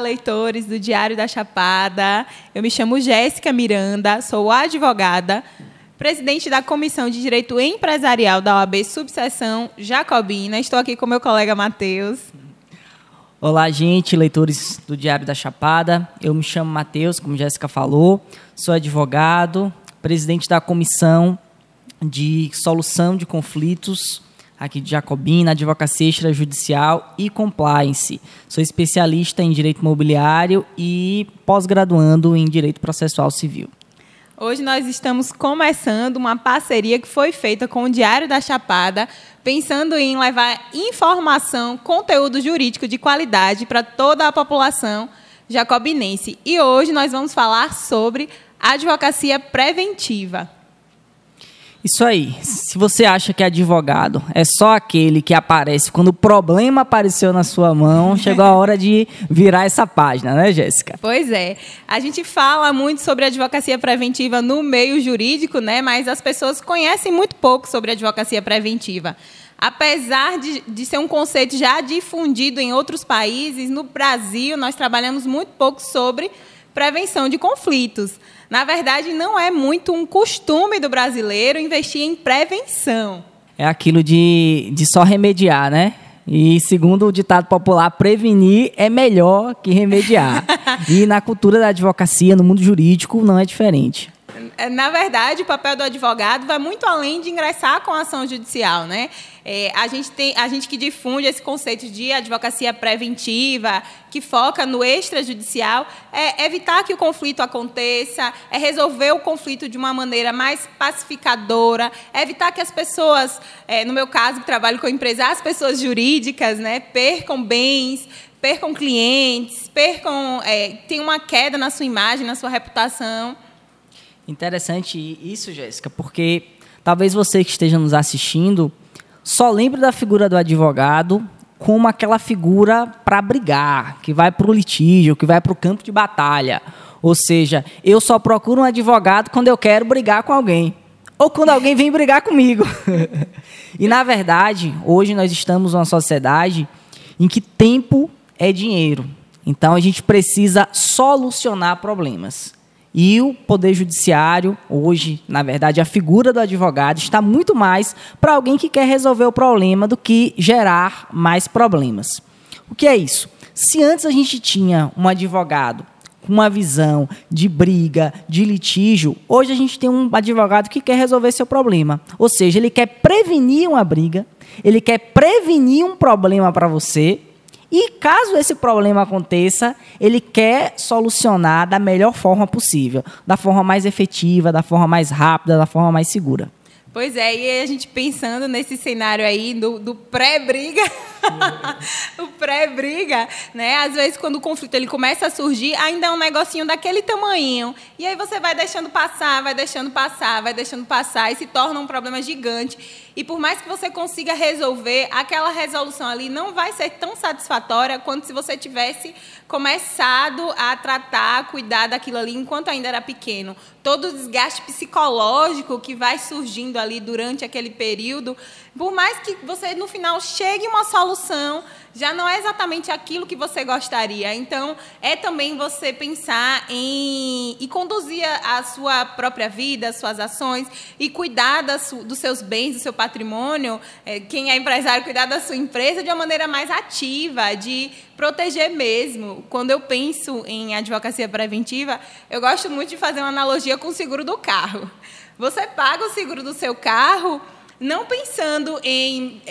leitores do Diário da Chapada. Eu me chamo Jéssica Miranda, sou advogada, presidente da Comissão de Direito Empresarial da OAB Subseção Jacobina. Estou aqui com meu colega Matheus. Olá, gente, leitores do Diário da Chapada. Eu me chamo Matheus, como Jéssica falou, sou advogado, presidente da Comissão de Solução de Conflitos aqui de Jacobina, Advocacia Extrajudicial e Compliance. Sou especialista em Direito Imobiliário e pós-graduando em Direito Processual Civil. Hoje nós estamos começando uma parceria que foi feita com o Diário da Chapada, pensando em levar informação, conteúdo jurídico de qualidade para toda a população jacobinense. E hoje nós vamos falar sobre advocacia preventiva. Isso aí. Se você acha que advogado é só aquele que aparece quando o problema apareceu na sua mão, chegou a hora de virar essa página, né, Jéssica? Pois é. A gente fala muito sobre advocacia preventiva no meio jurídico, né? Mas as pessoas conhecem muito pouco sobre advocacia preventiva. Apesar de ser um conceito já difundido em outros países, no Brasil nós trabalhamos muito pouco sobre prevenção de conflitos. Na verdade, não é muito um costume do brasileiro investir em prevenção. É aquilo de só remediar, né? E segundo o ditado popular, prevenir é melhor que remediar. E na cultura da advocacia, no mundo jurídico, não é diferente. Na verdade, o papel do advogado vai muito além de ingressar com a ação judicial, né? A gente que difunde esse conceito de advocacia preventiva, que foca no extrajudicial, é evitar que o conflito aconteça, é resolver o conflito de uma maneira mais pacificadora, é evitar que as pessoas, no meu caso, que trabalho com empresa, as pessoas jurídicas, né, percam bens, percam clientes, tenham uma queda na sua imagem, na sua reputação. Interessante isso, Jéssica, porque talvez você que esteja nos assistindo só lembre da figura do advogado como aquela figura para brigar, que vai para o litígio, que vai para o campo de batalha. Ou seja, eu só procuro um advogado quando eu quero brigar com alguém, ou quando alguém vem brigar comigo. E, na verdade, hoje nós estamos numa sociedade em que tempo é dinheiro. Então, a gente precisa solucionar problemas. E o Poder Judiciário, hoje, na verdade, a figura do advogado está muito mais para alguém que quer resolver o problema do que gerar mais problemas. O que é isso? Se antes a gente tinha um advogado com uma visão de briga, de litígio, hoje a gente tem um advogado que quer resolver seu problema. Ou seja, ele quer prevenir uma briga, ele quer prevenir um problema para você. E, caso esse problema aconteça, ele quer solucionar da melhor forma possível, da forma mais efetiva, da forma mais rápida, da forma mais segura. Pois é, e a gente pensando nesse cenário aí do pré-briga, o pré-briga, né? Às vezes, quando o conflito ele começa a surgir, ainda é um negocinho daquele tamanho. E aí você vai deixando passar, vai deixando passar, vai deixando passar, e se torna um problema gigante. E por mais que você consiga resolver, aquela resolução ali não vai ser tão satisfatória quanto se você tivesse começado a tratar, a cuidar daquilo ali enquanto ainda era pequeno. Todo o desgaste psicológico que vai surgindo ali durante aquele período, por mais que você, no final, chegue a uma solução, já não é exatamente aquilo que você gostaria. Então, é também você pensar e conduzir a sua própria vida, as suas ações, e cuidar dos seus bens, do seu patrimônio. Quem é empresário, cuidar da sua empresa de uma maneira mais ativa, de proteger mesmo. Quando eu penso em advocacia preventiva, eu gosto muito de fazer uma analogia com o seguro do carro. Você paga o seguro do seu carro não pensando em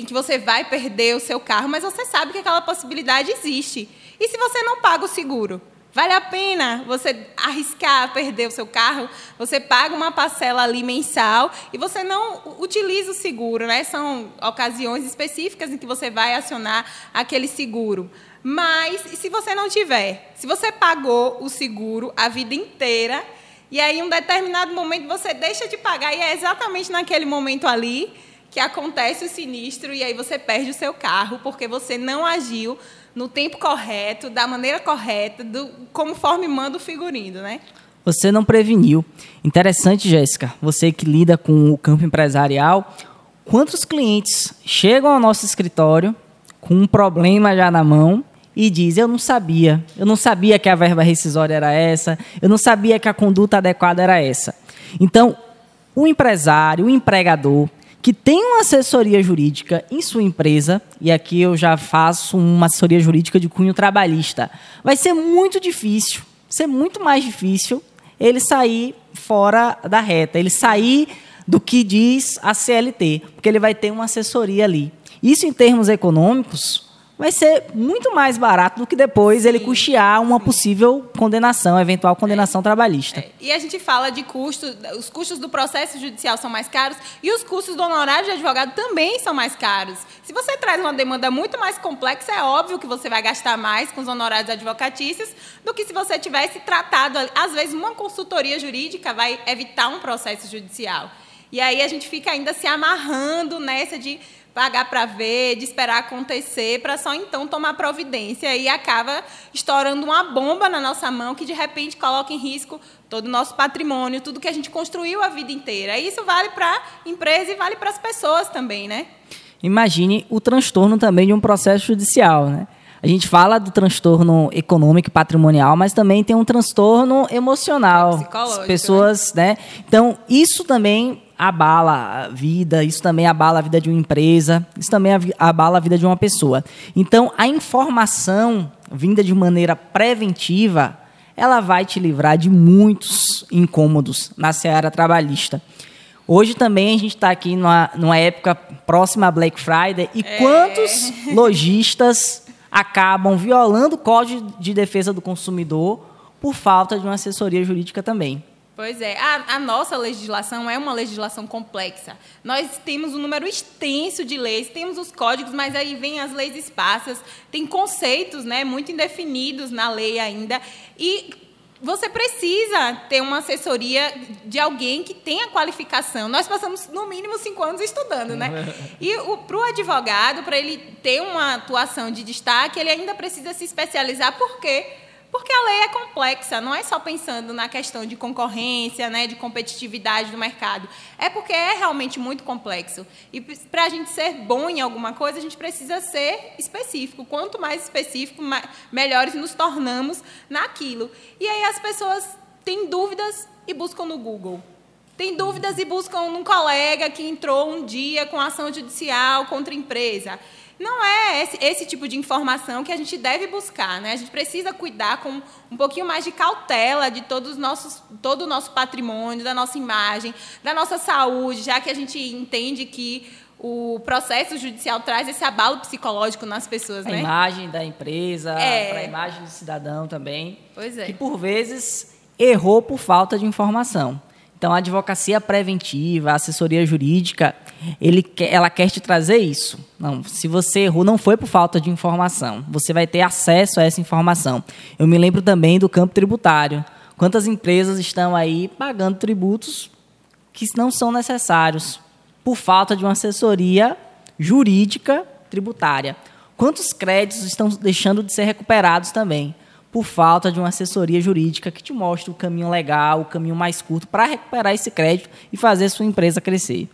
que você vai perder o seu carro, mas você sabe que aquela possibilidade existe. E se você não paga o seguro? Vale a pena você arriscar perder o seu carro? Você paga uma parcela ali mensal e você não utiliza o seguro, né? São ocasiões específicas em que você vai acionar aquele seguro. Mas e se você não tiver? Se você pagou o seguro a vida inteira, e aí, em um determinado momento, você deixa de pagar, e é exatamente naquele momento ali que acontece o sinistro, e aí você perde o seu carro, porque você não agiu no tempo correto, da maneira correta, conforme manda o figurino, né? Você não preveniu. Interessante, Jéssica, você que lida com o campo empresarial, quantos clientes chegam ao nosso escritório com um problema já na mão e diz, eu não sabia que a verba rescisória era essa, eu não sabia que a conduta adequada era essa. Então, o empresário, o empregador, que tem uma assessoria jurídica em sua empresa, e aqui eu já faço uma assessoria jurídica de cunho trabalhista, vai ser muito difícil, ser muito mais difícil ele sair fora da reta, ele sair do que diz a CLT, porque ele vai ter uma assessoria ali. Isso, em termos econômicos, vai ser muito mais barato do que depois ele custear uma possível condenação, eventual condenação trabalhista. E a gente fala de custos, os custos do processo judicial são mais caros e os custos do honorário de advogado também são mais caros. Se você traz uma demanda muito mais complexa, é óbvio que você vai gastar mais com os honorários advocatícios do que se você tivesse tratado, às vezes, uma consultoria jurídica vai evitar um processo judicial. E aí a gente fica ainda se amarrando nessa de pagar para ver, de esperar acontecer, para só então tomar providência. E acaba estourando uma bomba na nossa mão que, de repente, coloca em risco todo o nosso patrimônio, tudo que a gente construiu a vida inteira. E isso vale para a empresa e vale para as pessoas também, né? Imagine o transtorno também de um processo judicial, né? A gente fala do transtorno econômico e patrimonial, mas também tem um transtorno emocional. Psicológico. As pessoas, né? Então, isso também abala a vida, isso também abala a vida de uma empresa, isso também abala a vida de uma pessoa. Então, a informação vinda de maneira preventiva, ela vai te livrar de muitos incômodos na seara trabalhista. Hoje também a gente está aqui numa época próxima a Black Friday, e quantos lojistas acabam violando o Código de Defesa do Consumidor por falta de uma assessoria jurídica também. Pois é, a nossa legislação é uma legislação complexa. Nós temos um número extenso de leis, temos os códigos, mas aí vem as leis esparsas, tem conceitos, né, muito indefinidos na lei ainda, e você precisa ter uma assessoria de alguém que tenha qualificação. Nós passamos, no mínimo, 5 anos estudando, né? E para o advogado, para ele ter uma atuação de destaque, ele ainda precisa se especializar. Por quê? Porque a lei é complexa, não é só pensando na questão de concorrência, né, de competitividade do mercado. É porque é realmente muito complexo. E para a gente ser bom em alguma coisa, a gente precisa ser específico. Quanto mais específico, melhores nos tornamos naquilo. E aí as pessoas têm dúvidas e buscam no Google. Tem dúvidas e buscam num colega que entrou um dia com ação judicial contra a empresa. Não é esse tipo de informação que a gente deve buscar, né? A gente precisa cuidar com um pouquinho mais de cautela de todo o nosso patrimônio, da nossa imagem, da nossa saúde, já que a gente entende que o processo judicial traz esse abalo psicológico nas pessoas, né? A imagem da empresa, para a imagem do cidadão também. Pois é. Que, por vezes, errou por falta de informação. Então, a advocacia preventiva, a assessoria jurídica, ela quer te trazer isso. Não, se você errou, não foi por falta de informação. Você vai ter acesso a essa informação. Eu me lembro também do campo tributário. Quantas empresas estão aí pagando tributos que não são necessários por falta de uma assessoria jurídica tributária? Quantos créditos estão deixando de ser recuperados também por falta de uma assessoria jurídica que te mostre o caminho legal, o caminho mais curto para recuperar esse crédito e fazer a sua empresa crescer?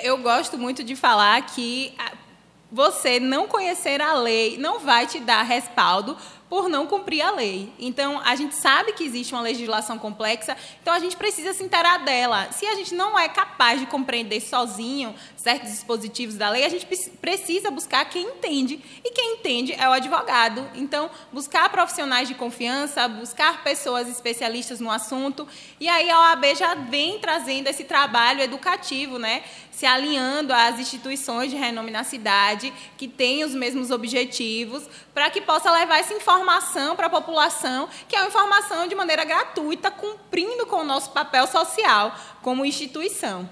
Eu gosto muito de falar que você não conhecer a lei não vai te dar respaldo por não cumprir a lei. Então, a gente sabe que existe uma legislação complexa, então a gente precisa se inteirar dela. Se a gente não é capaz de compreender sozinho certos dispositivos da lei, a gente precisa buscar quem entende. E quem entende é o advogado. Então, buscar profissionais de confiança, buscar pessoas especialistas no assunto. E aí a OAB já vem trazendo esse trabalho educativo, né? Se alinhando às instituições de renome na cidade, que têm os mesmos objetivos, para que possa levar essa informação para a população, que é uma informação de maneira gratuita, cumprindo com o nosso papel social como instituição.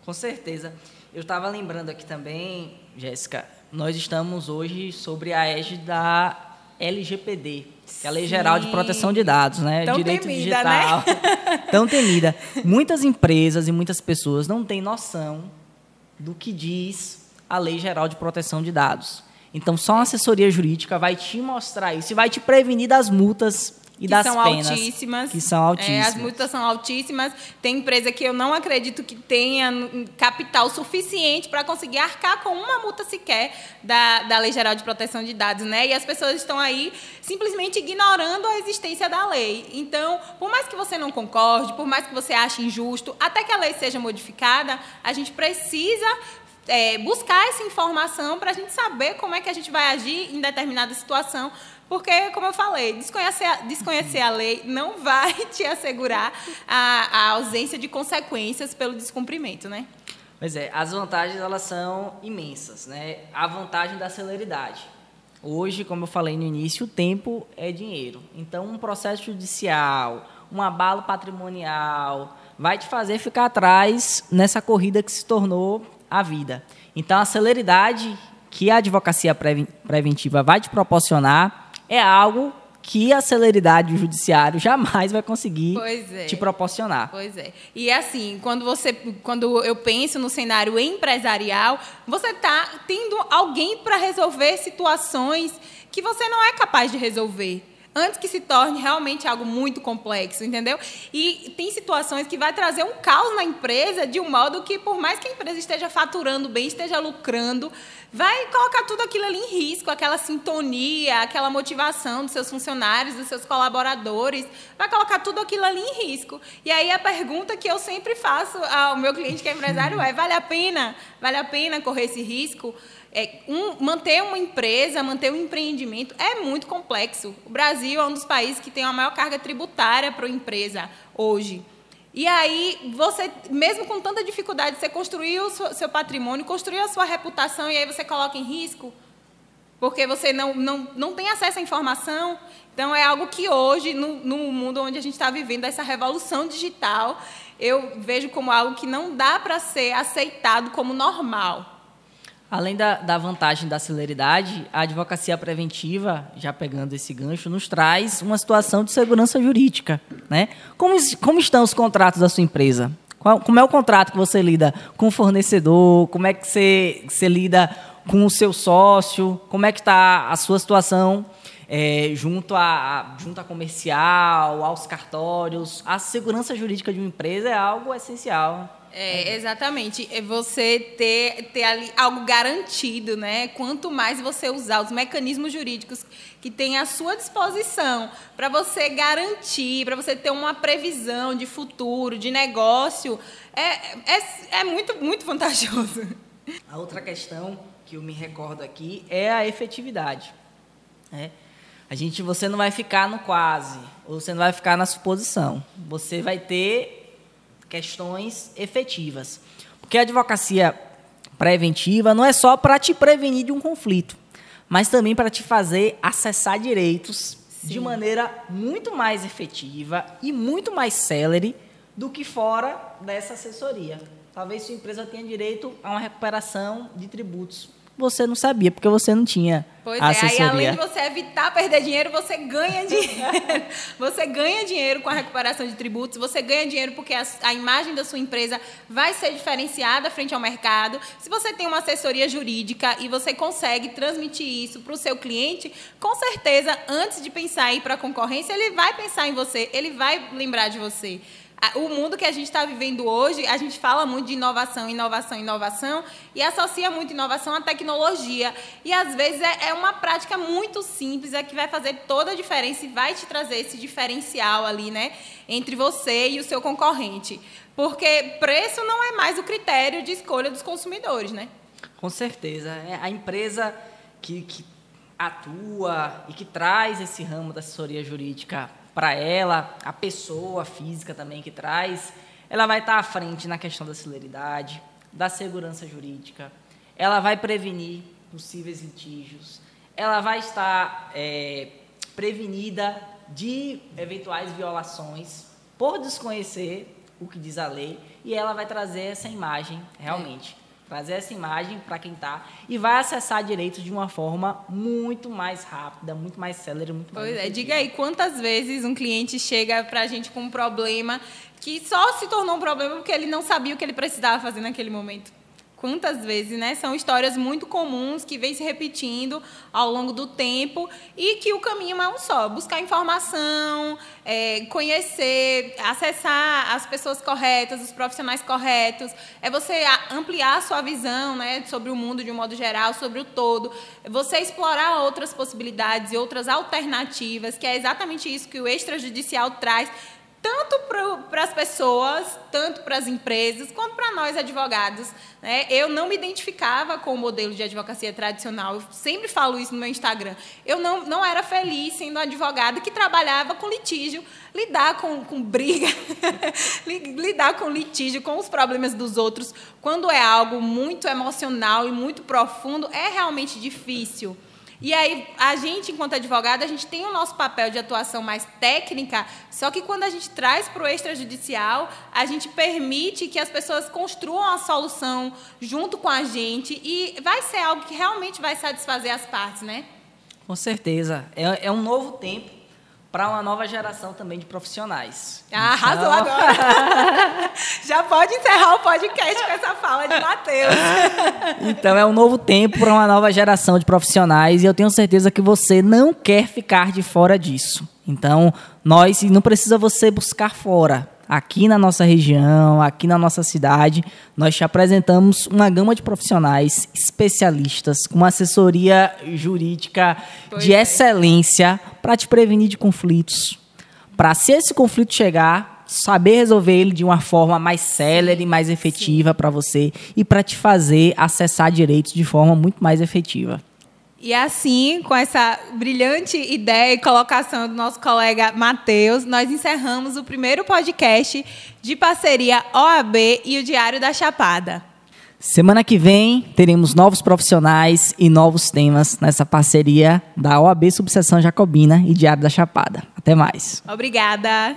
Com certeza. Eu estava lembrando aqui também, Jéssica, nós estamos hoje sobre a égide da LGPD, que é a Lei Geral de Proteção de Dados, né? Tão Direito temida, digital. né? Tão temida. Muitas empresas e muitas pessoas não têm noção do que diz a Lei Geral de Proteção de Dados. Então, só uma assessoria jurídica vai te mostrar isso e vai te prevenir das multas e das penas, altíssimas. Que são altíssimas. As multas são altíssimas. Tem empresa que eu não acredito que tenha capital suficiente para conseguir arcar com uma multa sequer da Lei Geral de Proteção de Dados, né? E as pessoas estão aí simplesmente ignorando a existência da lei. Então, por mais que você não concorde, por mais que você ache injusto, até que a lei seja modificada, a gente precisa buscar essa informação para a gente saber como é que a gente vai agir em determinada situação, porque, como eu falei, desconhecer a lei não vai te assegurar a ausência de consequências pelo descumprimento, né? Pois é, as vantagens elas são imensas, né? A vantagem da celeridade. Hoje, como eu falei no início, o tempo é dinheiro. Então, um processo judicial, um abalo patrimonial, vai te fazer ficar atrás nessa corrida que se tornou a vida. Então, a celeridade que a advocacia preventiva vai te proporcionar é algo que a celeridade do judiciário jamais vai conseguir te proporcionar. Pois é. E assim, quando eu penso no cenário empresarial, você está tendo alguém para resolver situações que você não é capaz de resolver, antes que se torne realmente algo muito complexo, entendeu? E tem situações que vai trazer um caos na empresa de um modo que, por mais que a empresa esteja faturando bem, esteja lucrando, vai colocar tudo aquilo ali em risco, aquela sintonia, aquela motivação dos seus funcionários, dos seus colaboradores, vai colocar tudo aquilo ali em risco. E aí a pergunta que eu sempre faço ao meu cliente que é empresário é: vale a pena? Vale a pena correr esse risco? Manter uma empresa, manter um empreendimento é muito complexo. O Brasil é um dos países que tem a maior carga tributária para a empresa hoje. E aí, você, mesmo com tanta dificuldade, você construiu o seu patrimônio, construiu a sua reputação, e aí você coloca em risco, porque você não tem acesso à informação. Então, é algo que hoje, no mundo onde a gente está vivendo, essa revolução digital, eu vejo como algo que não dá para ser aceitado como normal. Além da vantagem da celeridade, a advocacia preventiva, já pegando esse gancho, nos traz uma situação de segurança jurídica, né? Como estão os contratos da sua empresa? Como é o contrato que você lida com o fornecedor? Como é que você lida com o seu sócio? Como é que está a sua situação junto à comercial, aos cartórios? A segurança jurídica de uma empresa é algo essencial. Exatamente. É você ter ali algo garantido, né? Quanto mais você usar os mecanismos jurídicos que tem à sua disposição para você garantir, para você ter uma previsão de futuro, de negócio, é muito, muito vantajoso. A outra questão que eu me recordo aqui é a efetividade. Você não vai ficar no quase, ou você não vai ficar na suposição. Você vai ter questões efetivas. Porque a advocacia preventiva não é só para te prevenir de um conflito, mas também para te fazer acessar direitos de maneira muito mais efetiva e muito mais célere do que fora dessa assessoria. Talvez sua empresa tenha direito a uma recuperação de tributos. Você não sabia, porque você não tinha assessoria. Aí além de você evitar perder dinheiro, você ganha dinheiro. Você ganha dinheiro com a recuperação de tributos, você ganha dinheiro porque a imagem da sua empresa vai ser diferenciada frente ao mercado. Se você tem uma assessoria jurídica e você consegue transmitir isso para o seu cliente, com certeza, antes de pensar em ir para a concorrência, ele vai pensar em você, ele vai lembrar de você. O mundo que a gente está vivendo hoje, a gente fala muito de inovação, inovação, inovação, e associa muito inovação à tecnologia. E, às vezes, é uma prática muito simples, que vai fazer toda a diferença e vai te trazer esse diferencial ali, né, entre você e o seu concorrente. Porque preço não é mais o critério de escolha dos consumidores, né? Com certeza. A empresa que atua e que traz esse ramo da assessoria jurídica para ela, a pessoa física também que traz, ela vai estar à frente na questão da celeridade, da segurança jurídica, ela vai prevenir possíveis litígios, ela vai estar prevenida de eventuais violações por desconhecer o que diz a lei, e ela vai trazer essa imagem, realmente, trazer essa imagem para quem está e vai acessar direitos de uma forma muito mais rápida, muito mais célere, muito mais efetiva. Diga aí, quantas vezes um cliente chega para a gente com um problema que só se tornou um problema porque ele não sabia o que ele precisava fazer naquele momento? Quantas vezes, né? São histórias muito comuns que vêm se repetindo ao longo do tempo e que o caminho é um só: buscar informação, conhecer, acessar as pessoas corretas, os profissionais corretos. É você ampliar a sua visão, né, sobre o mundo de um modo geral, sobre o todo. Você explorar outras possibilidades e outras alternativas, que é exatamente isso que o extrajudicial traz, tanto para as pessoas, tanto para as empresas, quanto para nós, advogados. Né? Eu não me identificava com o modelo de advocacia tradicional. Eu sempre falo isso no meu Instagram. Eu não era feliz sendo advogada que trabalhava com litígio, lidar com briga, lidar com litígio, com os problemas dos outros, quando é algo muito emocional e muito profundo, é realmente difícil. E aí, a gente, enquanto advogada, a gente tem o nosso papel de atuação mais técnica, só que quando a gente traz para o extrajudicial, a gente permite que as pessoas construam a solução junto com a gente e vai ser algo que realmente vai satisfazer as partes, né? Com certeza. É um novo tempo para uma nova geração também de profissionais. Arrasou agora! Já pode encerrar o podcast com essa fala de Matheus. Então, é um novo tempo para uma nova geração de profissionais e eu tenho certeza que você não quer ficar de fora disso. Então, não precisa você buscar fora. Aqui na nossa região, aqui na nossa cidade, nós te apresentamos uma gama de profissionais especialistas com uma assessoria jurídica de excelência para te prevenir de conflitos. Para, se esse conflito chegar, saber resolver ele de uma forma mais célere, mais efetiva para você e para te fazer acessar direitos de forma muito mais efetiva. E assim, com essa brilhante ideia e colocação do nosso colega Matheus, nós encerramos o primeiro podcast de parceria OAB e o Diário da Chapada. Semana que vem, teremos novos profissionais e novos temas nessa parceria da OAB Subseção Jacobina e Diário da Chapada. Até mais. Obrigada.